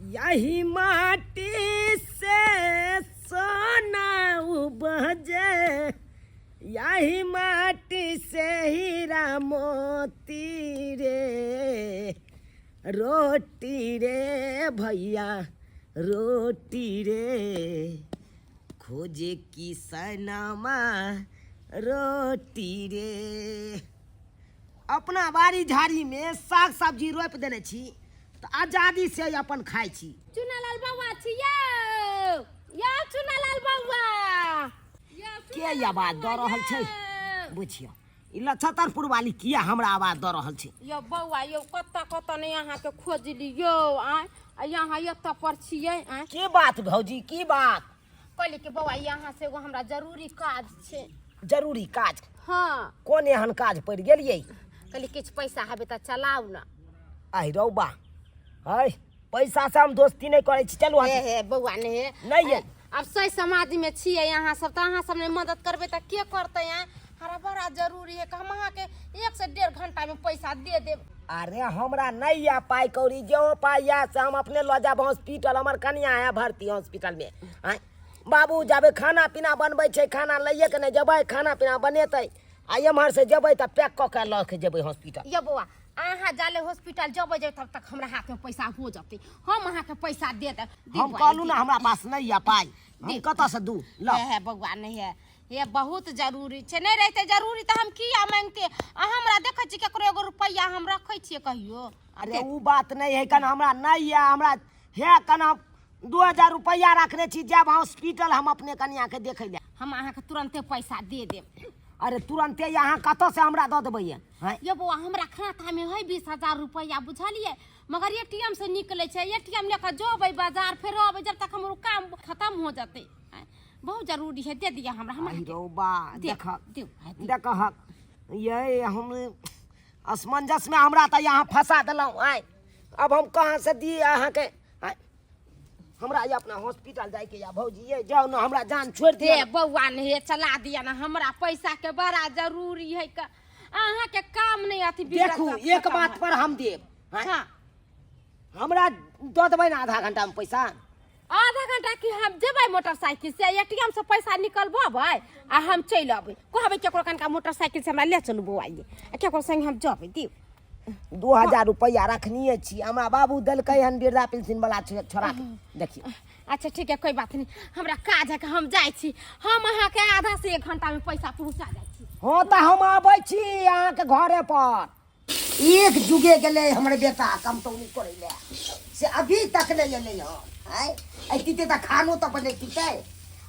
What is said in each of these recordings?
यही माटी से सोना उपजे, यही माटी से हीरा मोती रे, रोटी रे भैया रोटी रे, खोजे किसनमा रोटी रे। अपना बाड़ी झाड़ी में साग सब्जी रोप देने छी तो आजादी से अपन खाई छी। चुनालाल बउआ छी यो चुनालाल बउआ के आवाज दऽ रहल छै बुझियो ई लछतरपुर वाली किया हमरा आवाज दऽ रहल छै। यो बउआ यो कत ने यहाँ के खोजली यो आ यहाँ एत पर छियै की बात भौजी की बात? कहली कि बउआ यहाँ से एगो हमरा जरूरी काज छै। जरूरी काज? हाँ। कोन एहन काज पड़ गेलियै? कहली किछु पैसा हेबे त चलाउ ना। आइ रौबा है पैसा से हम दोस्ती नहीं करे छी। चलू हे बउआ नहीं है अब सही समाज में छियै यहाँ सब त अहाँ सब ने मदद करबे त के करते हैं। हरा बड़ा जरूरी है कि हम अहाँ के 1 से 1.5 घंटा में पैसा दे देब। अरे हमरा नहीं या पाई कौड़ी जो पाई या से हम अपने ल जाब हॉस्पिटल। हमर कन्या है भर्ती हॉस्पिटल में। बाबू जाबे खाना पीना बनबै छै, खाना लइए के नहीं जबै, खाना पीना बनेतै आ एम्हर से जबै त पैक क के ल के जबै हॉस्पिटल। ये बउआ अहाँ जाले हॉस्पिटल जब तब तक हमरा हाथ में पैसा हो जाते, हम अहाँ के पैसा दे दे। हम कहलू ना हमरा पास नहीं या पाई, हम कत से दू ल। है बउआ नहीं है ये बहुत जरूरी छै, नहीं रहते जरूरी तो हम किया मांगते। हमरा देखे छी केकरो एगो रुपया हम रखे छिए कहियो। अरे वो बात नहीं है कन हमरा नहीं है, हमरा है कन 2000 रुपया रखने छी जब हॉस्पिटल हम अपने कन्या के देखे ले। हम अहाँ के तुरंते पैसा दे देब। अरे तुरंते यहाँ कत से हमरा दऽ देबै? ये बउआ हमरा खाता में है 20,000 रुपया बुझलिए, मगर एटीएम से निकले छै। एटीएम लेकर जेबै बाजार फिर अबै जब तक हमरो काम खत्म हो जाते। बहुत जरूरी है, दे दिया हमरा। देख ये हम असमंजस में हमरा तो यहाँ फंसा दिलौं। अब हम कहाँ से दिए अहाँ के? हमरा ये अपना हॉस्पिटल जाए के या भौजी ये जाओ ना, हमरा जान छोड़ दे। बउआ ने चला दिया ना, हमरा पैसा के बड़ा जरूरी है का अहाँ के काम नहीं आती। देखू एक बात पर हम देब। हाँ हमरा दऽ देबै ना आधा घंटा में पैसा। आधा घंटा की हम जेबै मोटरसाइकिल से, एटीएम से पैसा निकलबबै आ हम चलि अबै। कहबै केकरो कनका मोटरसाइकिल से हमरा ले चलू बउआ ये केकरो संग हम जेबै। दियौ 2000 रुपया रखनिए छी, हमरा बाबू देलकै हन वृद्धा पेंशन वाला छोड़ा के। देखिए अच्छा ठीक है कोई बात नहीं, हमरा काज है कि हम जाय छी। हम अहाँ के आधा से 1 घंटा में पैसा पहुंचा जाय छी। हां त हम आबै छी अहाँ के घरे पर। एक जुगे गेले हमर बेटा कम तो नहीं करे ले से अभी तक ले ले है। ऐतिते त खानो त बने पीते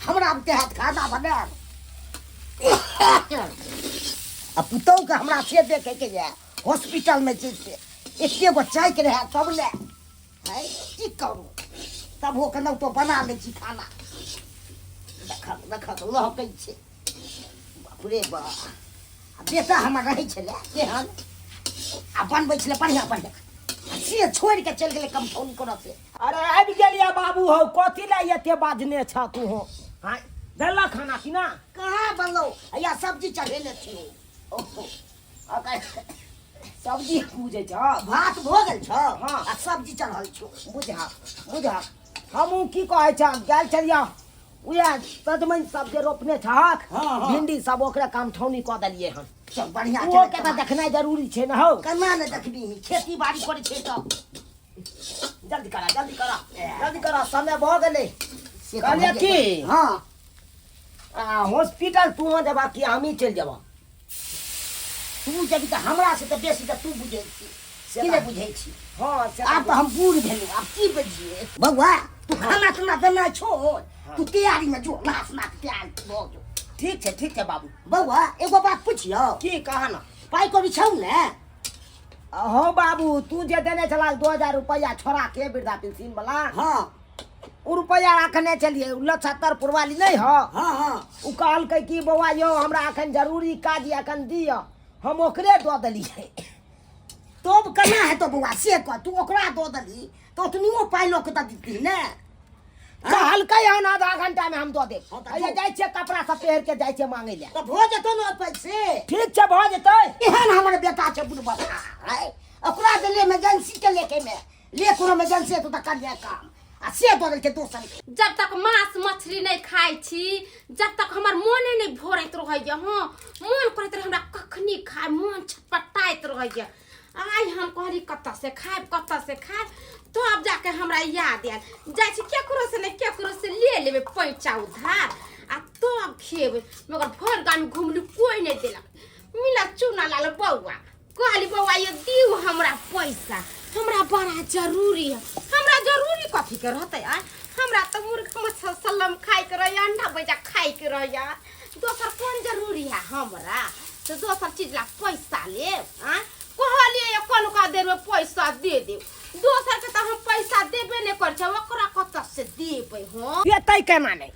हमरा के हाथ खाना बने। अब पुतौ के हमरा से देखे के जा हॉस्पिटल में जेते एके गो चाय के रहे तब ले है की करू तब हो के तो बना ले छी खाना। देख लह के छे बाप रे बा बेटा हमर रहे छले केहन आ बनबै छले बढ़िया बढ़िया से छोड़ के चल गेले कंपाउंड कर से। अरे आबि गेलिया बाबू हो कथि ला एते बाजने छ तू हो? हां देला खाना पीना कहां बनलो? या सब्जी चढ़ेले छी। ओहो अगर सब्जी पूजे छ भात भ गेल छ। हां आ सब्जी चढ़ल छ बुझा हमहू की कहै छ गेल छलिया उया सजमन सब जे रोपने छहक भिंडी सब ओकरा काम ठौनी क देलिए हन। सब बढ़िया छै, ओ के त देखनाइ जरूरी छै न हो। केना ने देखबी खेती बाड़ी करे छै त जल्दी करा समय भ गेलै। कहलिए की हां हॉस्पिटल तू जबा कि हमी चल जाबा? तू जब त हमरा से त बेसी त तू बुझै छी कि नहीं बुझै छी? हां अब त हम बूढ़ भेलु, अब की बुझिए बउआ तू खाना पीना देना छोड़, तू तैयारी में जो नाच तैयार हो जो। ठीक है बाबू। बउआ एगो बात पूछियो की कहा ना पाई को बिछाऊ ने? हो बाबू तू जे देने चला 2000 रुपया छोरा के वृद्धा पेंशन वाला। हां उ रुपया रखने चलिए 75 वाली नहीं हो। हां उ कहलकै कि बउआ यो हमरा अखन जरूरी काज अखन दियो, हम ओकरे दऽ देलिए। तब केना है तो बउआ से कह तू ओकरा दऽ देली तो उतनियो पाई लो के त दिती ने। कहलकै हन आधा घंटा में हम दऽ देब। अइया जाय छै कपड़ा सब पहिर के जाय छै मांगे ले त भ जेतो न पैसे। ठीक छै भ जेतै। एहन हमर बेटा छै बुढ़बा है ओकरा देले इमरजेंसी के लेके में ले कोनो में जन से तो कर लिया काम आ से बदल के दोसर जब तक मांस मछली नहीं खाई छी जब तक हमर मोने नहीं भोरत रहैया हां मन करत रहे हमरा कखनी खाए मन छटपटाइत रहैया आई हम कहली कत्ता से खाए तो अब जाके हमरा याद आयल जाय छी केकरो से ले लेबे पैसा उधार आ तो अब खेबे मगर भर गाम घुमलू कोई नहीं देलक मिला चूना लाल बौआ कहली बौआ ये दिउ हमरा पैसा हमरा बड़ा जरूरी है हमरा जरूरी कथी के रहते आ हमरा तो मुर्गा मछली सलम खाए के रह अंडा बजा खाए के रह दोसर कौन जरूरी है हमरा तो दोसर चीज ला पैसा ले आ कहलिए कोन का देर में पैसा दे दे दोसर के तो हम पैसा देबे नहीं कर छ ओकरा कत से देबे हो ये तय केना नहीं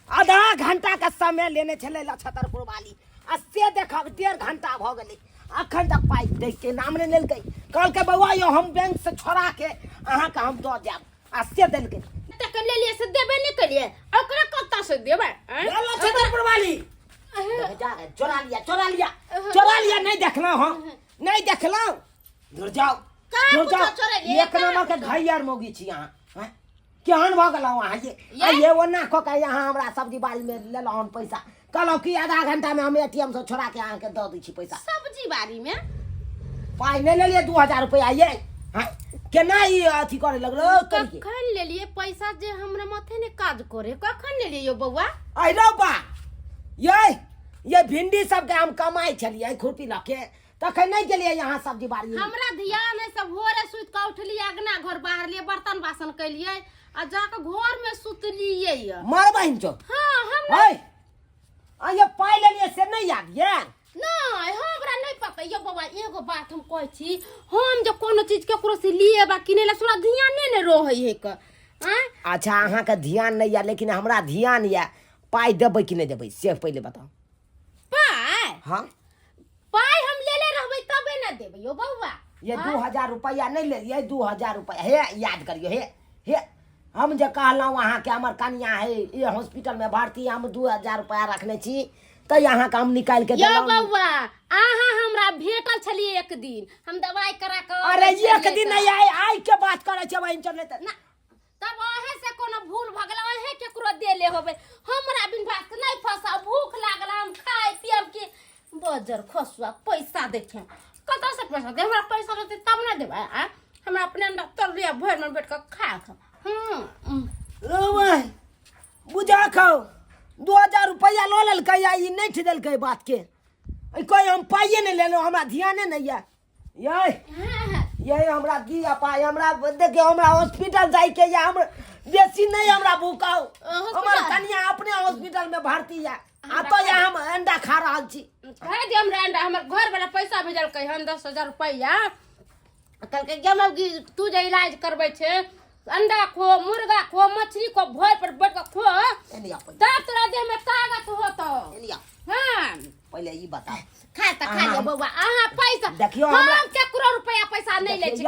आधा घंटा का समय लेने छले छतरपुर वाली आ से देखा 1.5 घंटा भ गेलै अखन तक पाई दे के नाम नहीं लेलकै कल के बउआ यो हम बैंक से छोड़ा के अहाँ के हम दो देब आ से देलकै तक ले लिए से देबे नहीं करिए ओकरा कत से देबे ले छतरपुर वाली चोरा लिया नहीं देखला हम नहीं देखला दूर जाओ एक नंबर के घैयर मोगी छी अहाँ केहन भ गेलौ अहाँ ये ओना क के यहाँ हमरा सब्जी बाड़ी में लेलौ पैसा कहलौ कि आधा घंटा में हम एटीएम से छोड़ा के अहाँ के दे दै छी पैसा सब्जी बाड़ी में पाई नहीं ले लिए 2000 रुपया ये केना ई अथी करे लगलो करके कखन ले लिए पैसा जे हमरा माथे ने काज करे कखन ले लिए यो बौआ आई रो बा ये भिंडी सब के हम कमाई छलिए खुरपी लके तखन नहीं गेलिए यहाँ सब्जी बाड़ी हमरा ध्यान है सब भोरे सुत के उठलिए अगना घर बाहर लिए बर्तन बासन कलिए आ जाके घर में सुतलिए मार बहिन चो हां हम ये पाई लेलिए से नहीं याद ये नहीं हमरा नहीं पता ये बाबा एगो बात हम कहै छी हम जो कोनो चीज केकरो से लिए बा किने ला सुना ध्यान ने रहै है क अच्छा अहाँ के ध्यान नहीं या लेकिन हमरा ध्यान या पाई देबै कि नहीं देबै से पहले बताओ पाई हां पाई हम लेले रहबै तबे न देबै यो बौआ ये 2000 रुपया नहीं ले ये 2000 रुपया हे याद करियो हे हम जे कहलौ अहाँ के हमर कन्या है ये हॉस्पिटल में भर्ती हम 2000 रुपया रखने छी तो यहाँ काम निकाल के यो बौआ आहा हमरा भेटल छलिए एक दिन हम दवाई करा के अरे एक दिन नहीं आई के बात करे छ इंटरनेट ना तब ओहे से कोनो भूल भ गेल ओहे केकरो देले होबे हमरा बिन बात नहीं फसा भूख लागल हम खाए पियब के बजर खसुआ पैसा देखे कत से पैसा दे हमरा पैसा रहते तब ना देबा हमरा अपने अंदर तर लिया भर में बैठ के खा भाई बुझा खाओ 2000 रुपया लो ललकै या ई नहीं ठिदलकै बात के कोई हम पाइए नहीं लेलो हमरा ध्याने नहीं है ये हमरा दिया पाई हमरा देखियो हमरा हॉस्पिटल जाय के या हम बेसी नहीं हमरा भूखाओ हमर कन्या अपने हॉस्पिटल में भर्ती है आ तो या हम अंडा खा रहल छी है जे हमरा अंडा हमर घर वाला पैसा भेजल कहि हम 10000 रुपया कल के गेलौ कि तू जे इलाज करबै छे अंडा खो मुर्गा खो मछली को भोर पर बैठ के खो तब तोरा देह में ताकत होतो हां पहले ई बता खा त खा ले बौआ आहा पैसा देखियो हमरा केकरो रुपया पैसा नहीं ले छी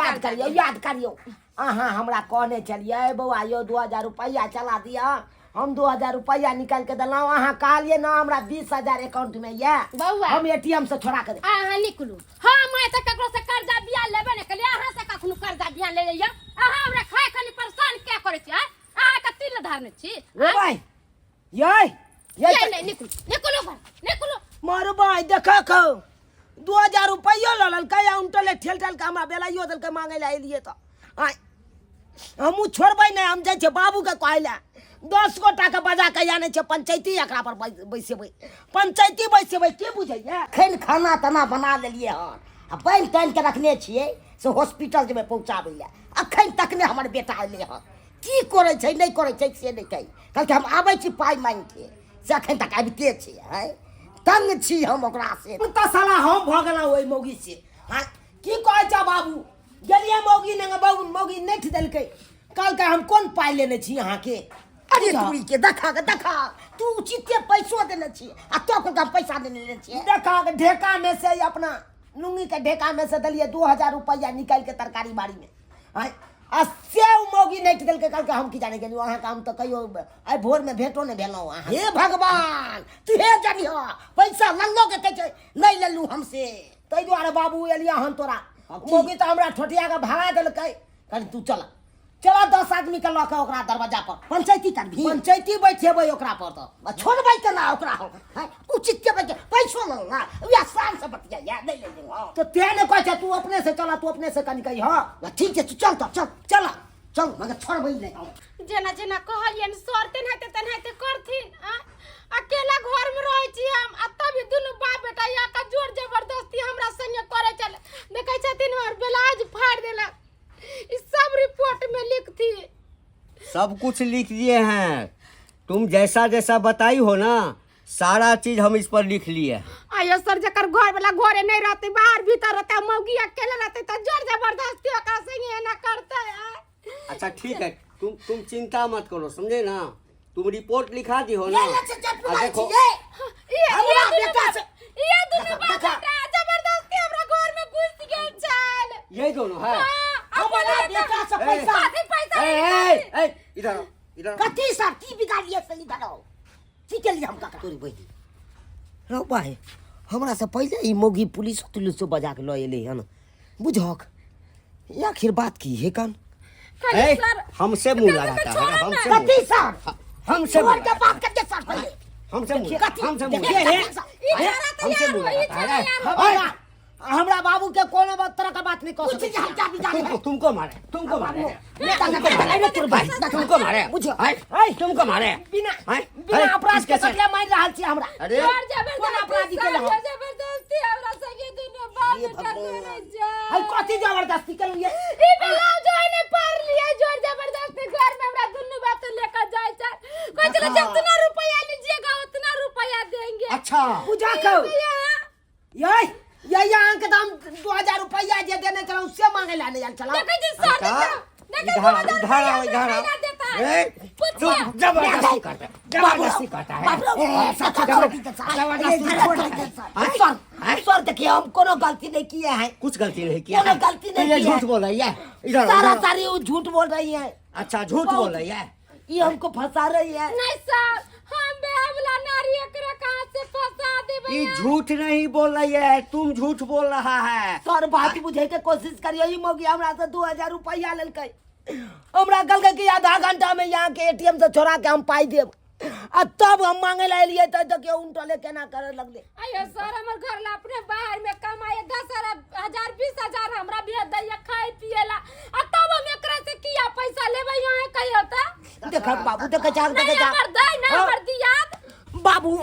याद करियो आहा हमरा कहने चलिए बौआ यो 2000 रुपया चला दिया हम 2000 रुपया निकाल के दलौ आहा कहलिए ना हमरा 20000 अकाउंट में ये बौआ हम एटीएम से छोड़ा के आहा निकलू हां मैं त केकरो से कर्जा बिया लेबे ने कलिए आहा से कखनो कर्जा बिया ले लिया आहा हमरा खाए खाली परेशान क्या करे छी आहा के तिल धारने छी ओ भाई ये नहीं निकलू मारो भाई देखा खो 2000 रुपया ललल कया उनटले ठेल ठेल के हमरा बेलाइयो दल के मांगे ला एलिए तो हम छोड़बै नहीं हम जाय छे बाबू के कहला 10 गोटा के बजा के जाने छे पंचायती एकरा पर बैसेबै पंचायती बैसेबै के बुझैया खैन खाना तना बना लेलिए हन आ बैल टाइम के रखने छिए से हॉस्पिटल जे में पहुंचाबै ले अखन तक ने हमर बेटा एले हन की करे छै नहीं करे छै से नहीं कहि कल के हम आबै छी पाई मांग के से अखन तक आबिते छी है तंग छी हम ओकरा से त साला हम भ गेलौ ओइ मौगी से हां की कहै छ बाबू गेलिए मौगी ने मौगी नहीं ठिदलकै कल के हम कोन पाई लेने छी यहां के अरे दूरी के देखा तू चित्ते पैसो देने छी आ तो को पैसा देने ले छी देखा के ढेका में से अपना लुंगी के ढेका में से दलिए 2000 रुपया निकाल के तरकारी बाड़ी में हां आ सेव मौगी नहीं ठिदल के कल के हम की जाने गेलियो अहाँ काम तो कहियो आई भोर में भेटो ने भेलौ अहाँ हे भगवान तू हे जानियो पैसा लल्लो के कहे नहीं लेलू हमसे तै दुआरे बाबू एलिया हन तोरा मौगी तो हमरा ठोटिया के भागा देलकै कल तू चला चला 10 आदमी के लके ओकरा दरवाजा पर पंचायती करबी पंचायती बैठेबै ओकरा पर तो छोड़बै केना ओकरा हैं उचित के बैठ पैसो न ना या शान से बतिया या नहीं ले दूंगा तो तेने कह छै तू अपने से चला तू अपने से कनी कही हां ठीक है तू चल तो चल चला चल मगर छोड़बै नहीं जेना जेना कहलियन सर तेनाहिते करथिन अकेला घर में रहै छी हम आ तभी दुनू बाप बेटा या का जोर जबरदस्ती हमरा संगे करे चले देखै छथिन हमर ब्लाउज फाड़ देलक ई सब रिपोर्ट में लिखती। सब कुछ लिख दिए हैं, तुम जैसा जैसा बताई हो ना सारा चीज हम इस पर लिख लिए। आयो सर जकर घर वाला घरे नहीं रहते बाहर भीतर रहता मौगी अकेले रहते तो जोर जबरदस्ती ओकरा संगे ना करता है। अच्छा ठीक है, तुम चिंता मत करो, समझे ना। तुम रिपोर्ट लिखा दी हो ना। देखो ये दोनों बाप बेटा जबरदस्ती हमरा घर में घुस गेल चल। ये दोनों है। हमारा बेटा से पैसा इधर इधर कथी सब की बिगाड़िए से इधर आओ की के लिए हम का तोरी बहिनी रो भाई हमरा से पहले ई मोगी पुलिस से बजा के ल एले हन बुझक आखिर बात की है कन हमसे मुंह लगाता है, हमसे कथी सब हमसे छोड़ के बात करके सर पहले हमसे मुंह लगाता है। हमरा बाबू के कोनो तरह का बात नहीं कह कुछ सकते हम क्या बिगाड़े तुमको मारे तुमको मारे तुमको मारे बुझो हाय तुमको मारे बिना हैं? बिना हैं? अपराध के किसके बदले मार रहल छी हमरा अरे कौन अपराधी के लहो जबरदस्ती हमरा संगे दोनों बाप ये बेटा भगवान। करे जा। हाय कथी जबरदस्ती के लिए ई ब्लाउज ने पार लिया जोर जबरदस्ती घर में हमरा दोनों बाप तो लेकर जाए चल कोई चलो जितना रुपया लीजिएगा उतना रुपया देंगे। अच्छा पूजा कहो ये यहाँ के दाम 2000 रुपया जे देने चला उससे मांगे लाने जान चला देखै जी सर इधर आओ इधर आओ जबरदस्ती करता है, जबरदस्ती करता है। सर देखिए हम कोनो गलती नहीं किए हैं कुछ गलती नहीं किया कोनो है। गलती नहीं तो ये की है। झूठ बोल रही है। इधर सारा इधर। सारी वो झूठ बोल रही है अच्छा झूठ बोल रही है। ये हमको फंसा रही है नहीं सर हम बेहमला नारी एकरा कहां से फंसा देबे। ये झूठ नहीं बोल रही है, तुम झूठ बोल रहा है। सर बात बुझे के कोशिश करिए ई मोगी हमरा से 2000 रुपया लेलकै हमरा कहलकै कि आधा घंटा में यहाँ के एटीएम से छोड़ा के हम पाई देब आ तब हम मांगे ला एलिए तो देखिए उनटले केना करे लगले आयो सर हमर घर ला अपने बाहर में कमाए 10,000 20,000 हमरा भेज दैया खाए पिएला आ तब हम एकरा से किया पैसा लेबै यहाँ कहियो त देख बाबू देख चाक देख नहीं हमर दई नहीं हमर दियाद बाबू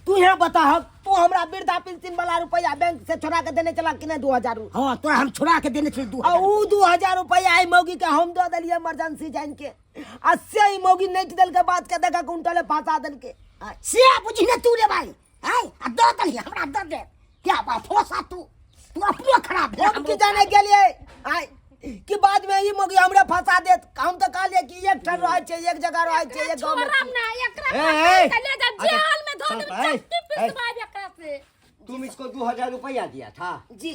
तू यहाँ बता तू हमरा वृद्धा पेंशन वाला रुपया बैंक से छोड़ा के देने चला कि नहीं 2000 हां तो हम छोड़ा के देने थे 2000 ऊ 2000 रुपया आई मोगी के हम दे दिलिए इमरजेंसी जान के अस्से ही मोगी नहीं दल के बात के देखा कुंटले फंसा दल के से बुझी ना तू रे भाई हैं आ दो दली हमरा दे दे क्या बात फोसा तू अपनो खराब है हम की जाने के लिए आई कि बाद में ई मोगी हमरा फंसा देत हम तो कहलिए कि एक ठन रहे छे एक जगह रहे छे एक गांव में छोड़म ना एकरा ए, पैसा ले जा जेल में धो अच्छा, दे ए, पिसवा एकरा से। तुम इसको 2000 रुपया दिया था। जी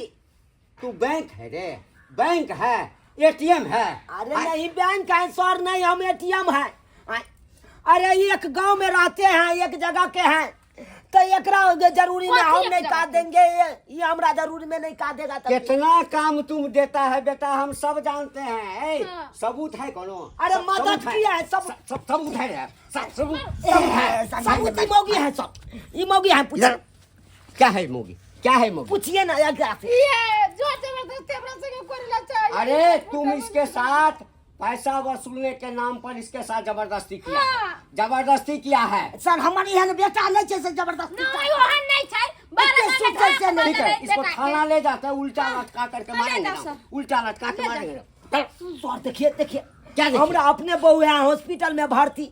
तू बैंक है रे, बैंक है, एटीएम है। अरे नहीं बैंक है सर नहीं हम एटीएम है अरे एक गांव में रहते हैं एक जगह के हैं तो एकरा जरूरी में हम नहीं काट देंगे ये हमरा जरूरी में नहीं काट देगा तब कितना काम तुम देता है बेटा हम सब जानते हैं। ए, हाँ। सबूत है कोनो? अरे सब- मदद सबूत किया है सब सबूत है रे, सबूत सबूत ई मोगी है सब ई मोगी है इधर क्या है मोगी, क्या है मोगी? पूछिए ना एकरा से ये जो जबरदस्ती हमरा संगे करेला चाहिए। अरे तुम इसके साथ पैसा वसूलने के नाम पर इसके साथ जबरदस्ती किया है। हाँ। जबरदस्ती किया है। सर हमारी यहाँ बेटा नहीं छे से जबरदस्ती नहीं ओहन नहीं छै बारह एते महीना सुतल से नहीं ठीक है, इसको थाना ले जाते हैं, उल्टा लटका करके मारेंगे ले ना, जाओ। उल्टा लटका के मारेंगे ना। सर देखिए देखिए क्या देखिए? हमरा अपने बहू है हॉस्पिटल में भर्ती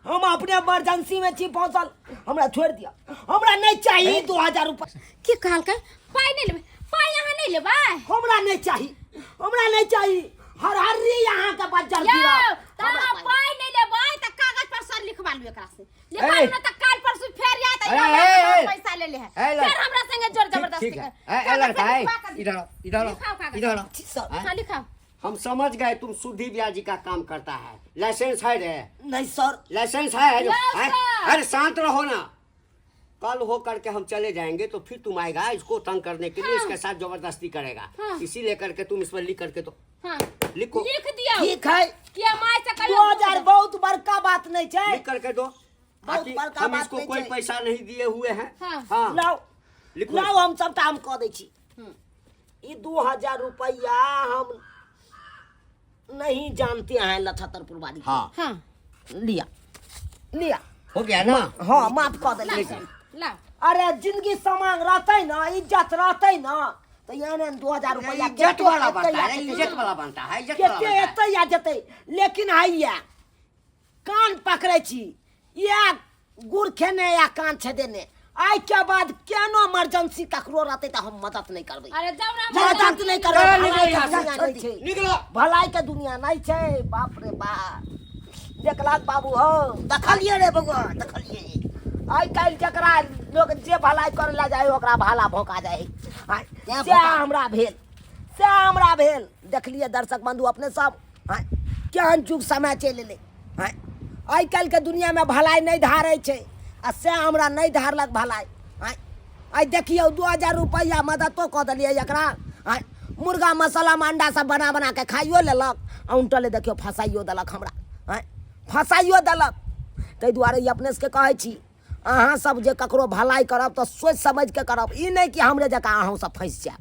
हम अपने इमरजेंसी में छी पहुंचल हमरा छोड़ दिया हमरा नहीं चाहिए 2000 रुपया की कहल के पाई नहीं लेबै पाई यहाँ नहीं लेबै हमरा नहीं चाहिए हमरा नहीं चाहिए हर हर्री यहाँ का बच्चल यो गिरा ता पाई नहीं लेबै त कागज पर सर लिखवा लियो एकरा से लिखवा ए! न त काल परसु फेर या त ए, ए, ए! पैसा ले ले है ए, फिर हमरा संगे जोर जबरदस्ती ठीक है। कर। लड़का है, लिखवा कर इधर आओ, इधर आओ, लिखाओ कागज। इधर आओ। सर हैं? हाँ लिखाओ हम समझ गए तुम सुधी ब्याजी का काम करता है। लाइसेंस है रे, नहीं सर लाइसेंस है यस, हैं? सर। अरे शांत रहो ना। कल हो करके हम चले जाएंगे तो फिर तुम आएगा इसको तंग करने के लिए, हाँ। इसके साथ जबरदस्ती करेगा। हाँ। इसी लेकर के तुम इस पर लिख करके तो हां लिखो। लिख दियो ठीक है कि माय से कहियो 2000 बहुत बड़का बात नहीं छै। लिख करके दो। बाकी बड़का हम बात इसको नहीं कोई छै। पैसा नहीं दिए हुए हैं। हाँ। हाँ लाओ लिखो। लाओ हम सबटा हम कह दै छी। ये 2000 रुपया हम नहीं जानते हैं लछतरपुर वाली। हाँ हां लिया लिया। हो गया ना। हाँ माफ कर दे। ला अरे जिंदगी समांग रहते ना, इज्जत रहते ना, तो यानी 2000 रुपया इज्जत वाला बनता है, इज्जत वाला बनता है, इज्जत वाला केते बनता है। एते या जते। लेकिन हैया कान पकड़े छी या गुड़ खेने या कान छेदेने, आई के बाद केनो इमरजेंसी ककरो रहते तो हम मदद नहीं करबे। अरे जाओ ना मदद नहीं करबे। चलो, भलाई निकलो के यहाँ से, दुनिया नहीं छै। निकलो। भलाई के दुनिया नहीं छै। बाप रे बाप देखलाक बाबू हो देखलिए रे बबुआ, देखलिए। आई काल जकरा लोग जे भलाई करे ला जाए ओकरा भाला भोंका जाए। क्या से भोंका? हमरा भेल, से हमरा भेल। देखलिए दर्शक बंधु अपने सब केहन जुग समय चलि एलै। आई काल के दुनिया में भलाई नहीं धारे छै, आ से हमरा नहीं धारलक भलाई। आई देखियो 2000 रुपया मददो कऽ देलिए एकरा। मुर्गा मसाला में अंडा सब बना बना के खाइयो लेलक, आ उल्टले देखियो फसाइयो देलक हमरा। फसाइयो देलक। ताहि दुआरे ई अपने सबके कहै छी, अहाँ सब जे ककरो भलाई करब तऽ सोचि समझ के करब, ई नहीं कि हमरे जकाँ अहूँ सब फंसि जायब।